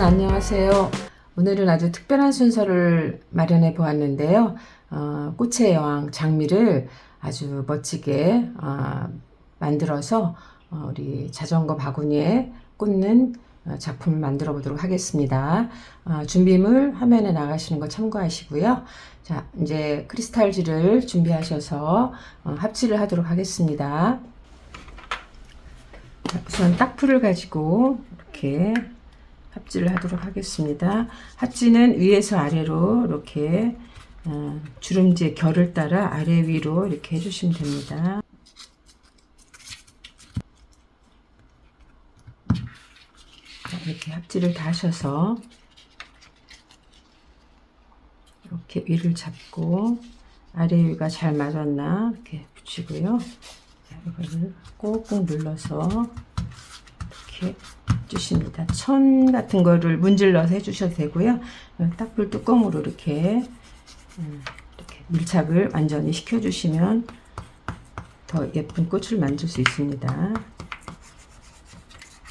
여러분 안녕하세요. 오늘은 아주 특별한 순서를 마련해 보았는데요. 꽃의 여왕 장미를 아주 멋지게 만들어서 우리 자전거 바구니에 꽂는 작품을 만들어 보도록 하겠습니다. 준비물 화면에 나가시는 거 참고하시고요. 자, 이제 크리스탈질을 준비하셔서 합칠을 하도록 하겠습니다. 우선 딱풀을 가지고 이렇게 합질을 하도록 하겠습니다. 합지는 위에서 아래로 이렇게 주름지의 결을 따라 아래 위로 이렇게 해주시면 됩니다. 이렇게 합질을 다 하셔서 이렇게 위를 잡고 아래 위가 잘 맞았나 이렇게 붙이고요. 이거를 꾹꾹 눌러서 이렇게 해주십니다. 천 같은 거를 문질러서 해주셔도 되고요. 딱불 뚜껑으로 이렇게 밀착을 완전히 시켜주시면 더 예쁜 꽃을 만들 수 있습니다.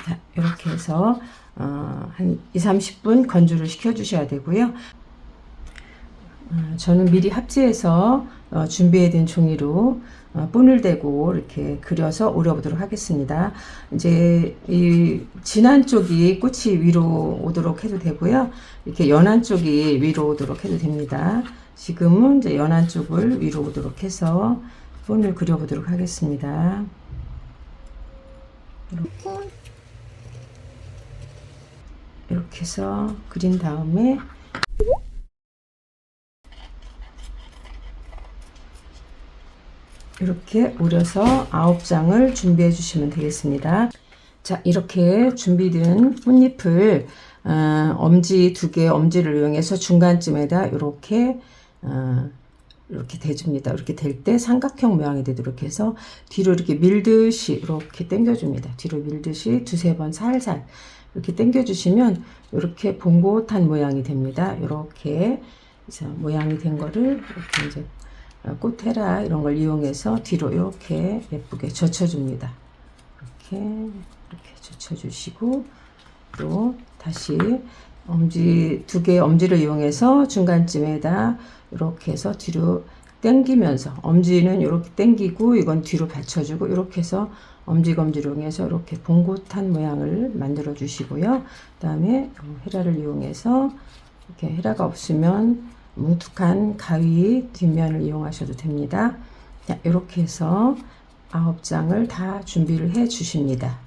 자, 이렇게 해서 한 2-30분 건조를 시켜주셔야 되고요. 저는 미리 합지해서 준비해 둔 종이로 본을 대고 이렇게 그려서 오려보도록 하겠습니다. 이제 이 진한 쪽이 꽃이 위로 오도록 해도 되고요. 이렇게 연한 쪽이 위로 오도록 해도 됩니다. 지금은 이제 연한 쪽을 위로 오도록 해서 본을 그려보도록 하겠습니다. 이렇게 해서 그린 다음에 이렇게 오려서 9장을 준비해 주시면 되겠습니다. 자, 이렇게 준비된 꽃잎을 엄지 2개 엄지를 이용해서 중간쯤에다 이렇게 대줍니다. 이렇게 될 때 삼각형 모양이 되도록 해서 뒤로 이렇게 밀듯이 이렇게 당겨줍니다. 뒤로 밀듯이 2-3번 살살 이렇게 당겨주시면 이렇게 봉긋한 모양이 됩니다. 이렇게 그래서 모양이 된 거를 이렇게 이제 꽃테라 이런 걸 이용해서 뒤로 이렇게 예쁘게 젖혀줍니다. 이렇게 젖혀주시고 또 다시 엄지 2개 엄지를 이용해서 중간쯤에다 이렇게 해서 뒤로 당기면서 엄지는 이렇게 당기고 이건 뒤로 받쳐주고 이렇게 해서 엄지검지를 이용해서 이렇게 봉긋한 모양을 만들어 주시고요. 그 다음에 헤라를 이용해서 이렇게 헤라가 없으면 뭉툭한 가위 뒷면을 이용하셔도 됩니다. 자, 이렇게 해서 9장을 다 준비를 해 주십니다.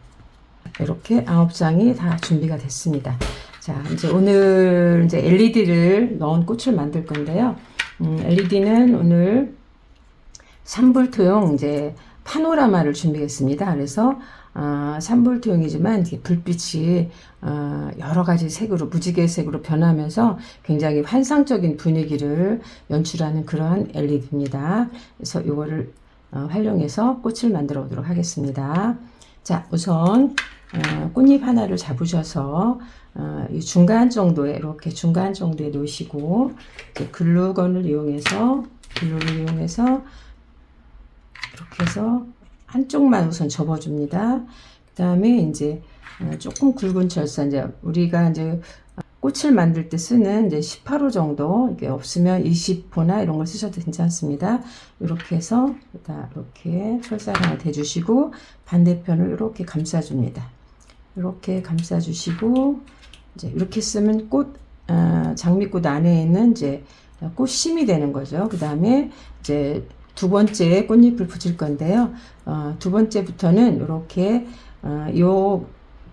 이렇게 9장이 다 준비가 됐습니다. 자, 이제 오늘 이제 LED를 넣은 꽃을 만들 건데요. LED는 오늘 3볼트용 이제 파노라마를 준비했습니다. 그래서 3볼트용이지만 불빛이 여러 가지 색으로 무지개색으로 변하면서 굉장히 환상적인 분위기를 연출하는 그러한 LED입니다. 그래서 이거를 활용해서 꽃을 만들어 보도록 하겠습니다. 자, 우선 꽃잎 하나를 잡으셔서 이 중간 정도에 이렇게 중간 정도에 놓으시고 글루건을 이용해서 이렇게 해서 한쪽만 우선 접어줍니다. 그 다음에 이제 조금 굵은 철사, 이제 우리가 이제 꽃을 만들 때 쓰는 이제 18호 정도, 이게 없으면 20호나 이런 걸 쓰셔도 괜찮습니다. 이렇게 해서 이렇게 철사를 하나 대주시고 반대편을 이렇게 감싸줍니다. 이렇게 감싸주시고 이제 이렇게 쓰면 장미꽃 안에 있는 이제 꽃심이 되는 거죠. 그 다음에 이제 2번째 꽃잎을 붙일 건데요. 2번째부터는 이렇게 요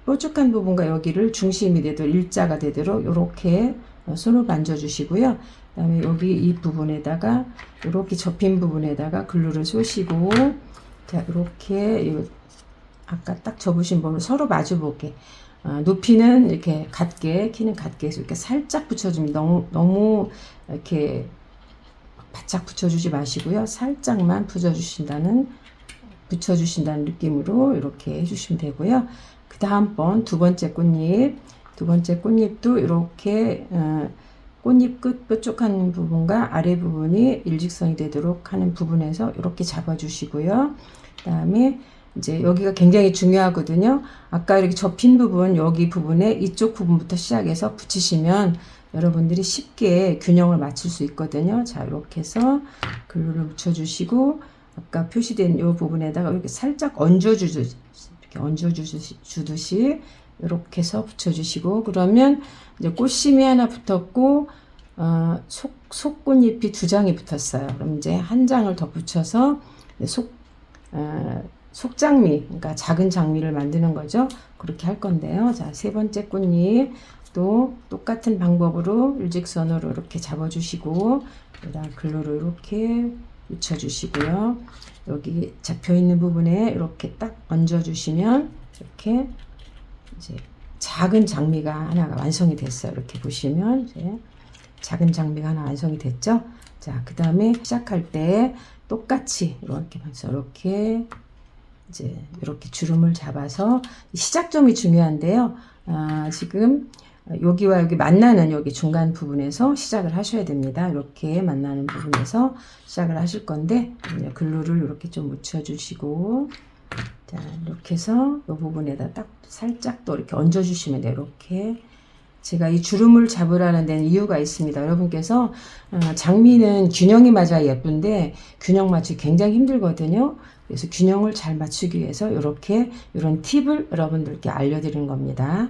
뾰족한 부분과 여기를 중심이 되도록 일자가 되도록 이렇게 손으로 만져 주시고요. 그 다음에 여기 이 부분에다가 이렇게 접힌 부분에다가 글루를 쏘시고 자, 이렇게 아까 딱 접으신 부분을 서로 마주보게 높이는 이렇게 같게 키는 같게 해서 이렇게 살짝 붙여줍니다. 너무 이렇게 바짝 붙여주지 마시고요. 살짝만 붙여주신다는 느낌으로 이렇게 해주시면 되고요. 그 다음번 2번째 꽃잎도 이렇게 꽃잎 끝 뾰족한 부분과 아래 부분이 일직선이 되도록 하는 부분에서 이렇게 잡아주시고요. 그 다음에 이제 여기가 굉장히 중요하거든요. 아까 이렇게 접힌 부분, 여기 부분에 이쪽 부분부터 시작해서 붙이시면 여러분들이 쉽게 균형을 맞출 수 있거든요. 자, 이렇게 해서 글루를 묻혀주시고, 아까 표시된 이 부분에다가 이렇게 살짝 얹어주듯이, 이렇게 해서 붙여주시고, 그러면 이제 꽃심이 하나 붙었고, 속꽃잎이 2장이 붙었어요. 그럼 이제 한 장을 더 붙여서 속장미, 그러니까 작은 장미를 만드는 거죠. 그렇게 할 건데요. 자, 3번째 꽃잎 또 똑같은 방법으로 일직선으로 이렇게 잡아주시고, 그다음 글루를 이렇게 묻혀주시고요. 여기 잡혀 있는 부분에 이렇게 딱 얹어주시면 이렇게 이제 작은 장미가 하나가 완성이 됐어요. 이렇게 보시면 이제 작은 장미가 하나 완성이 됐죠. 자, 그 다음에 시작할 때 똑같이 이렇게 해서 이렇게 이제 이렇게 주름을 잡아서 시작점이 중요한데요. 지금 여기와 여기 만나는 여기 중간 부분에서 시작을 하셔야 됩니다. 이렇게 만나는 부분에서 시작을 하실 건데, 글루를 이렇게 좀 묻혀주시고, 자, 이렇게 해서 이 부분에다 딱 살짝 또 이렇게 얹어주시면 돼요. 이렇게. 제가 이 주름을 잡으라는 데는 이유가 있습니다. 여러분께서 장미는 균형이 맞아야 예쁜데 균형 맞추기 굉장히 힘들거든요. 그래서 균형을 잘 맞추기 위해서 이런 팁을 여러분들께 알려드리는 겁니다.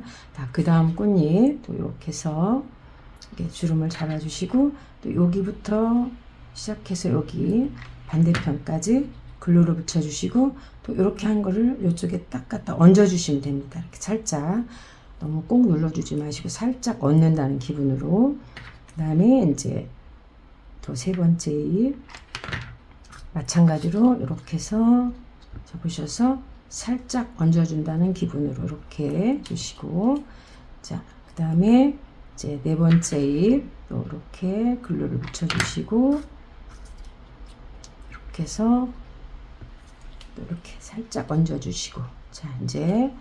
그 다음 꽃잎 또 이렇게 해서 이렇게 주름을 잡아주시고, 또 여기부터 시작해서 여기 반대편까지 글루를 붙여주시고, 또 이렇게 한 거를 이쪽에 딱 갖다 얹어주시면 됩니다. 이렇게 살짝. 너무 꼭 눌러주지 마시고 살짝 얹는다는 기분으로. 그 다음에 이제 또 3번째 잎 마찬가지로 이렇게 해서 접으셔서 살짝 얹어준다는 기분으로 이렇게 주시고, 자, 그 다음에 이제 4번째 잎 또 이렇게 글루를 묻혀주시고, 이렇게 해서 또 이렇게 살짝 얹어주시고, 자, 이제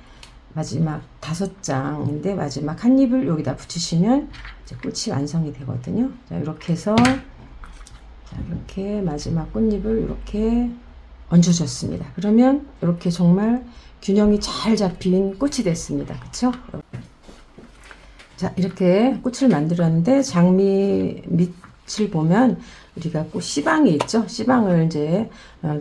마지막 5장인데 마지막 한 잎을 여기다 붙이시면 이제 꽃이 완성이 되거든요. 자, 이렇게 해서 자, 이렇게 마지막 꽃잎을 이렇게 얹어줬습니다. 그러면 이렇게 정말 균형이 잘 잡힌 꽃이 됐습니다. 그쵸? 자, 이렇게 꽃을 만들었는데 장미 밑을 보면 우리가 꼭 씨방이 있죠. 씨방을 이제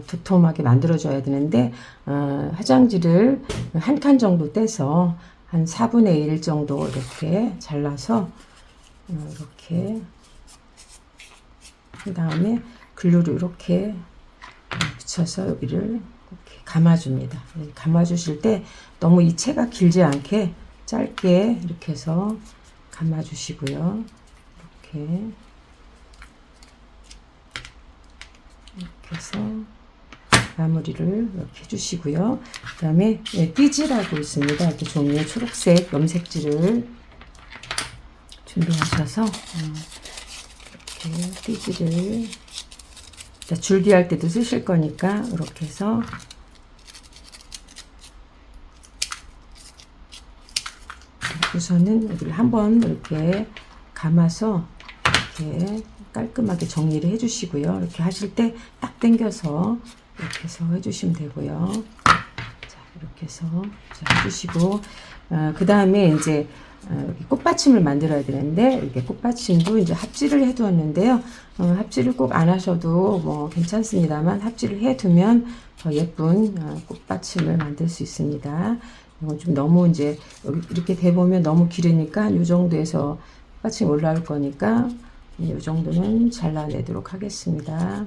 도톰하게 만들어줘야 되는데, 화장지를 한 칸 정도 떼서 한 4분의 1 정도 이렇게 잘라서 이렇게 그 다음에 글루를 이렇게 붙여서 여기를 이렇게 감아줍니다. 감아주실 때 너무 이 채가 길지 않게 짧게 이렇게 해서 감아주시고요. 이렇게 해서 마무리를 이렇게 해주시고요. 그 다음에 띠지라고 있습니다. 이렇게 종이에 초록색 염색지를 준비하셔서 이렇게 띠지를 줄기할 때도 쓰실 거니까 이렇게 해서 우선은 여기를 한번 이렇게 감아서 이렇게 깔끔하게 정리를 해주시고요. 이렇게 하실 때 딱 당겨서 이렇게 해서 해주시면 되고요. 자, 이렇게 해서 해주시고, 그 다음에 이제 여기 꽃받침을 만들어야 되는데, 이렇게 꽃받침도 이제 합지를 해두었는데요. 합지를 꼭 안 하셔도 뭐 괜찮습니다만, 합지를 해두면 더 예쁜 꽃받침을 만들 수 있습니다. 이건 좀 너무 이제 여기 이렇게 대보면 너무 길으니까 이 정도에서 꽃받침 올라올 거니까 이 정도는 잘라내도록 하겠습니다.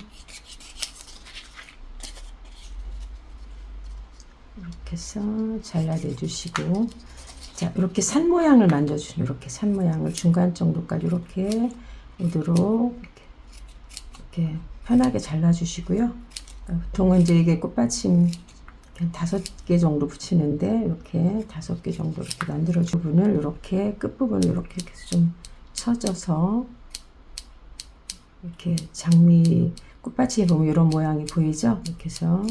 이렇게 해서 잘라내 주시고, 자, 이렇게 산 모양을 만들어주시면 이렇게 산 모양을 중간 정도까지 이렇게 오도록 이렇게 편하게 잘라주시고요. 보통은 이제 이게 꽃받침 5개 정도 붙이는데 이렇게 5개 정도 이렇게 만들어준 부분을 이렇게 끝부분을 이렇게 해서 좀 쳐져서 이렇게 장미 꽃받침에 보면 이런 모양이 보이죠? 이렇게 해서,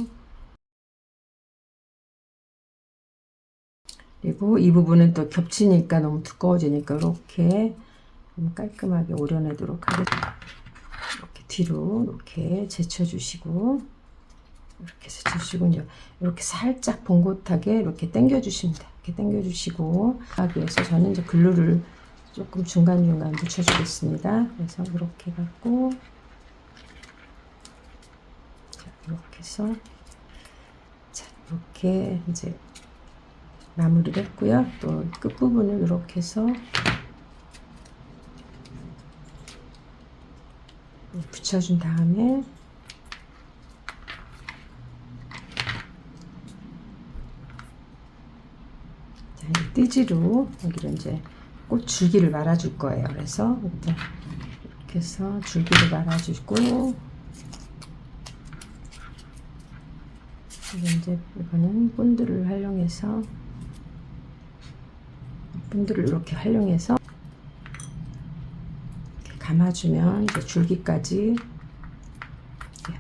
그리고 이 부분은 또 겹치니까 너무 두꺼워지니까 이렇게 깔끔하게 오려내도록 하겠습니다. 이렇게 뒤로 이렇게 제쳐주시고, 이렇게 해서 주시고 이렇게 살짝 봉긋하게 이렇게 당겨 주십니다. 이렇게 당겨 주시고 하기 위해서 저는 이제 글루를 조금 중간중간 붙여주겠습니다. 그래서 이렇게 갖고 자, 이렇게 해서 자, 이렇게 이제 마무리를 했고요. 또 끝부분을 이렇게 해서 붙여준 다음에 자, 이 띠지로 여기를 이제 꽃 줄기를 말아줄 거예요. 그래서 일단 이렇게 해서 줄기를 말아주고 이제 이거는 본드를 활용해서 본드를 이렇게 활용해서 이렇게 감아주면 이제 줄기까지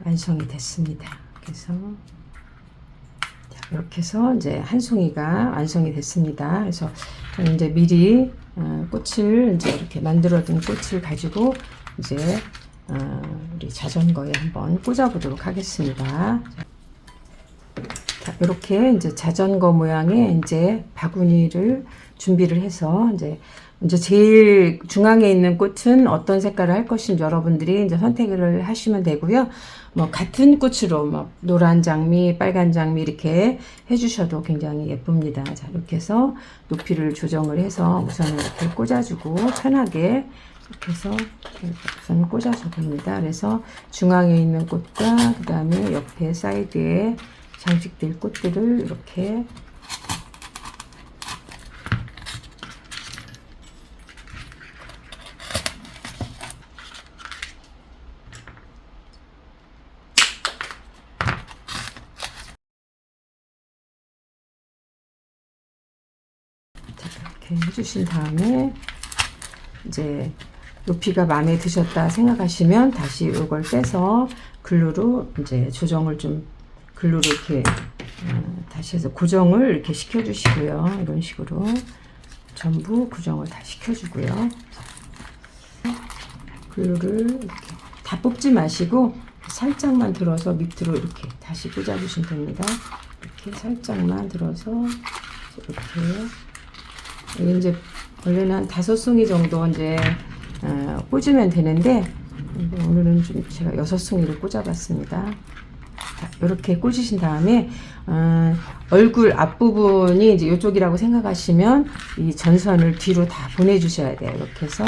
완성이 됐습니다. 그래서 이렇게 해서 이제 한 송이가 완성이 됐습니다. 그래서 저는 이제 미리 꽃을 이제 이렇게 만들어둔 꽃을 가지고 이제 우리 자전거에 한번 꽂아보도록 하겠습니다. 자, 이렇게 이제 자전거 모양의 이제 바구니를 준비를 해서 이제 제일 중앙에 있는 꽃은 어떤 색깔을 할 것인지 여러분들이 이제 선택을 하시면 되고요. 뭐 같은 꽃으로 뭐 노란 장미, 빨간 장미 이렇게 해주셔도 굉장히 예쁩니다. 자, 이렇게 해서 높이를 조정을 해서 우선 이렇게 꽂아주고 편하게 이렇게 해서 우선 꽂아줘 봅니다. 그래서 중앙에 있는 꽃과 그 다음에 옆에 사이드에 장식될 꽃들을 이렇게 이렇게 해주신 다음에 이제 높이가 마음에 드셨다 생각하시면 다시 이걸 빼서 글루로 이제 조정을 좀 글루로 이렇게 다시 해서 고정을 이렇게 시켜주시고요. 이런 식으로 전부 고정을 다 시켜주고요. 글루를 이렇게 다 뽑지 마시고 살짝만 들어서 밑으로 이렇게 다시 꽂아주시면 됩니다. 이렇게 살짝만 들어서 이렇게 이제 원래는 한 5송이 정도 이제 꽂으면 되는데 오늘은 좀 제가 6송이를 꽂아봤습니다. 이렇게 꽂으신 다음에 얼굴 앞부분이 이제 이쪽이라고 생각하시면 이 전선을 뒤로 다 보내주셔야 돼요. 이렇게 해서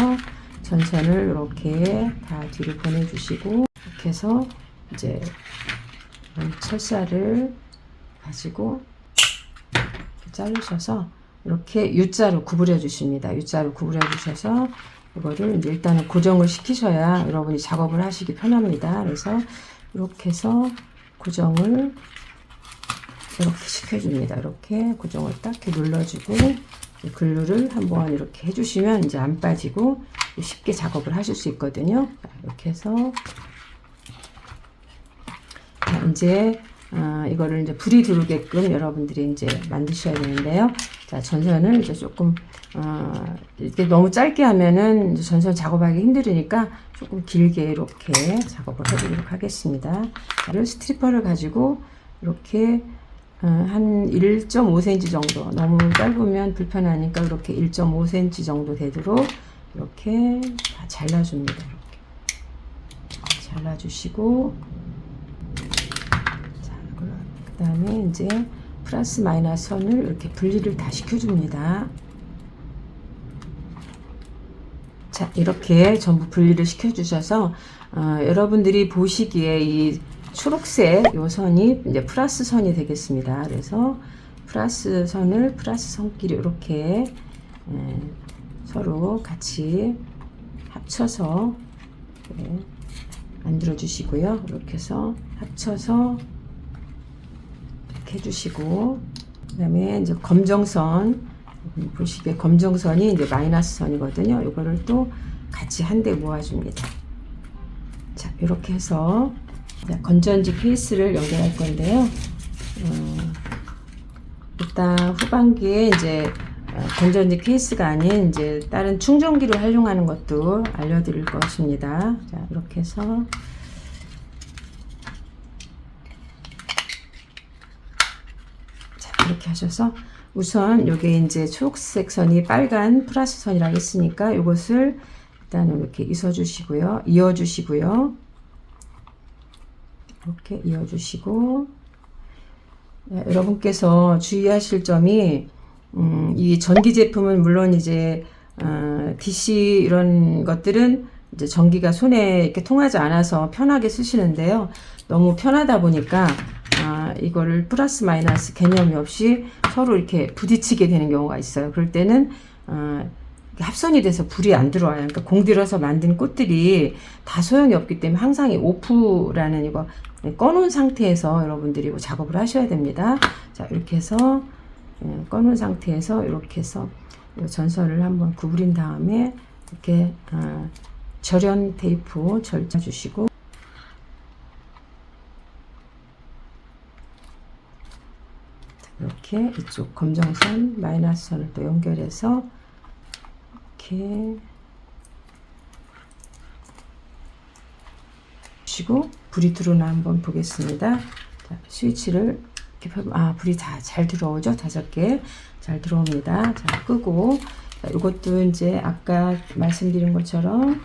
전선을 이렇게 다 뒤로 보내주시고 이렇게 해서 이제 철사를 가지고 자르셔서 이렇게 U자로 구부려 주십니다. U자로 구부려 주셔서 이거를 이제 일단은 고정을 시키셔야 여러분이 작업을 하시기 편합니다. 그래서 이렇게 해서 고정을 이렇게 시켜줍니다. 이렇게 고정을 딱 이렇게 눌러주고 글루를 한번 이렇게 해주시면 이제 안 빠지고 쉽게 작업을 하실 수 있거든요. 이렇게 해서 이제 이거를 이제 불이 들어오게끔 여러분들이 이제 만드셔야 되는데요. 자, 전선을 이제 조금 이렇게 너무 짧게 하면은 이제 전선 작업하기 힘들으니까 조금 길게 이렇게 작업을 해보도록 하겠습니다. 스트리퍼를 가지고 이렇게 한 1.5cm 정도, 너무 짧으면 불편하니까 이렇게 1.5cm 정도 되도록 이렇게 다 잘라줍니다. 이렇게 잘라주시고, 자, 그 다음에 이제 플러스 마이너스 선을 이렇게 분리를 다 시켜줍니다. 자, 이렇게 전부 분리를 시켜주셔서 여러분들이 보시기에 이 초록색 요 선이 이제 플러스 선이 되겠습니다. 그래서 플러스 선을 플러스 선끼리 이렇게 서로 같이 합쳐서 만들어 주시고요. 이렇게 해서 합쳐서 이렇게 해주시고, 그 다음에 이제 검정선 보시기에 검정선이 이제 마이너스 선이거든요. 이거를 또 같이 한데 모아줍니다. 자, 이렇게 해서 건전지 케이스를 연결할 건데요. 일단 후반기에 이제 건전지 케이스가 아닌 이제 다른 충전기를 활용하는 것도 알려드릴 것입니다. 자, 이렇게 해서 이렇게 하셔서 우선 요게 이제 초록색 선이 빨간 플러스 선이라고 했으니까 요것을 일단 이렇게 이어주시고요. 이렇게 이어주시고, 네, 여러분께서 주의하실 점이 이 전기 제품은 물론 이제 DC 이런 것들은 이제 전기가 손에 이렇게 통하지 않아서 편하게 쓰시는데요. 너무 편하다 보니까 이거를 플러스 마이너스 개념이 없이 서로 이렇게 부딪히게 되는 경우가 있어요. 그럴 때는 합선이 돼서 불이 안 들어와요. 그러니까 공들여서 만든 꽃들이 다 소용이 없기 때문에 항상 이 오프라는 이거 꺼놓은 상태에서 여러분들이 작업을 하셔야 됩니다. 자, 이렇게 해서 꺼놓은 상태에서 이렇게 해서 전선을 한번 구부린 다음에 이렇게 절연 테이프 절여 주시고, 이렇게 이쪽 검정선 마이너스 선을 또 연결해서 이렇게 주시고, 불이 들어오나 한번 보겠습니다. 자, 스위치를 이렇게 불이 다 잘 들어오죠? 5개 잘 들어옵니다. 자, 끄고, 자, 이것도 이제 아까 말씀드린 것처럼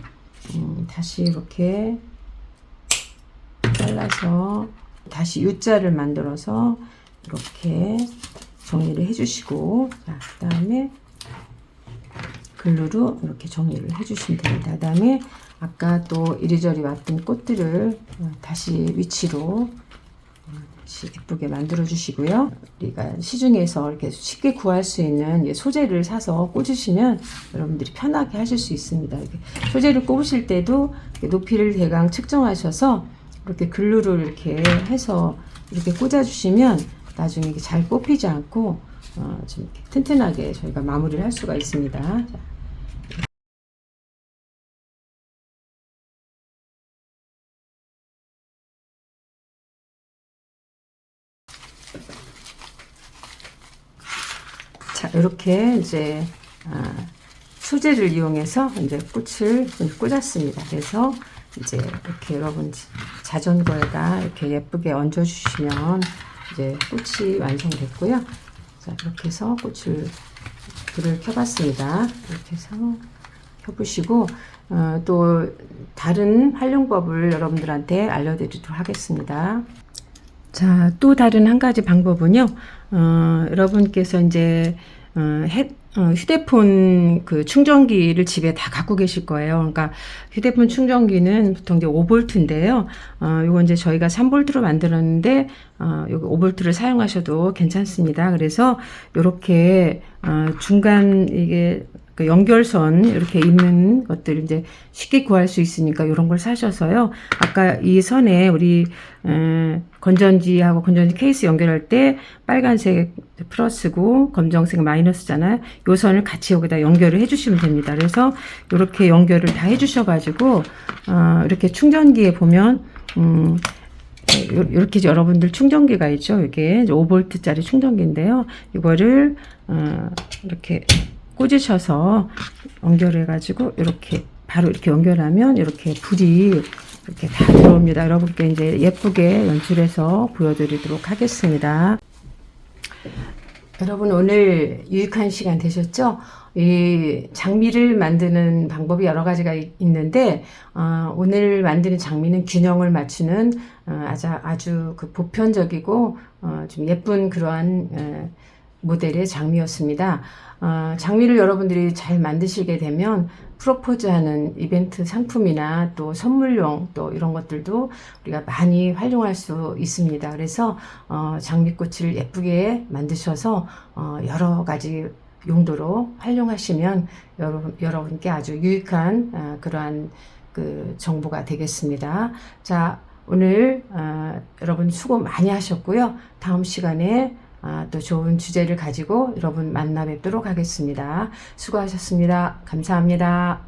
다시 이렇게 잘라서 다시 U자를 만들어서 이렇게 정리를 해주시고, 자, 그 다음에 글루로 이렇게 정리를 해주시면 됩니다. 그 다음에 아까 또 이리저리 왔던 꽃들을 다시 위치로 예쁘게 만들어 주시고요. 우리가 시중에서 이렇게 쉽게 구할 수 있는 소재를 사서 꽂으시면 여러분들이 편하게 하실 수 있습니다. 이렇게 소재를 꼽으실 때도 높이를 대강 측정하셔서 이렇게 글루를 이렇게 해서 이렇게 꽂아 주시면 나중에 이게 잘 꼽히지 않고 좀 이렇게 튼튼하게 저희가 마무리를 할 수가 있습니다. 자. 자, 이렇게 이제 소재를 이용해서 이제 꽃을 꽂았습니다. 그래서 이제 이렇게 여러분 자전거에다 이렇게 예쁘게 얹어 주시면 이제 꽃이 완성됐고요. 자, 이렇게 해서 불을 켜봤습니다. 이렇게 해서 켜보시고 또 다른 활용법을 여러분들한테 알려드리도록 하겠습니다. 자, 또 다른 한 가지 방법은요. 여러분께서 이제 휴대폰 그 충전기를 집에 다 갖고 계실 거예요. 그러니까 휴대폰 충전기는 보통 이제 5V인데요. 요거 이제 저희가 3V로 만들었는데 여기 5V를 사용하셔도 괜찮습니다. 그래서 요렇게 중간 이게 그 연결선 이렇게 있는 것들 이제 쉽게 구할 수 있으니까 이런 걸 사셔서요. 아까 이 선에 우리 건전지하고 건전지 케이스 연결할 때 빨간색 플러스고 검정색 마이너스잖아요. 요 선을 같이 여기다 연결을 해주시면 됩니다. 그래서 이렇게 연결을 다 해주셔가지고 이렇게 충전기에 보면 이렇게 여러분들 충전기가 있죠. 이게 5V짜리 충전기인데요. 이거를 이렇게 꽂으셔서 연결해 가지고 이렇게 바로 이렇게 연결하면 이렇게 불이 이렇게 다 들어옵니다. 여러분께 이제 예쁘게 연출해서 보여드리도록 하겠습니다. 여러분 오늘 유익한 시간 되셨죠? 이 장미를 만드는 방법이 여러 가지가 있는데 오늘 만드는 장미는 균형을 맞추는 아주 그 보편적이고 좀 예쁜 그러한 모델의 장미였습니다. 장미를 여러분들이 잘 만드시게 되면 프로포즈하는 이벤트 상품이나 또 선물용 또 이런 것들도 우리가 많이 활용할 수 있습니다. 그래서 장미꽃을 예쁘게 만드셔서 여러 가지 용도로 활용하시면 여러분께 아주 유익한 그러한 그 정보가 되겠습니다. 자, 오늘 여러분 수고 많이 하셨고요. 다음 시간에 또 좋은 주제를 가지고 여러분 만나 뵙도록 하겠습니다. 수고하셨습니다. 감사합니다.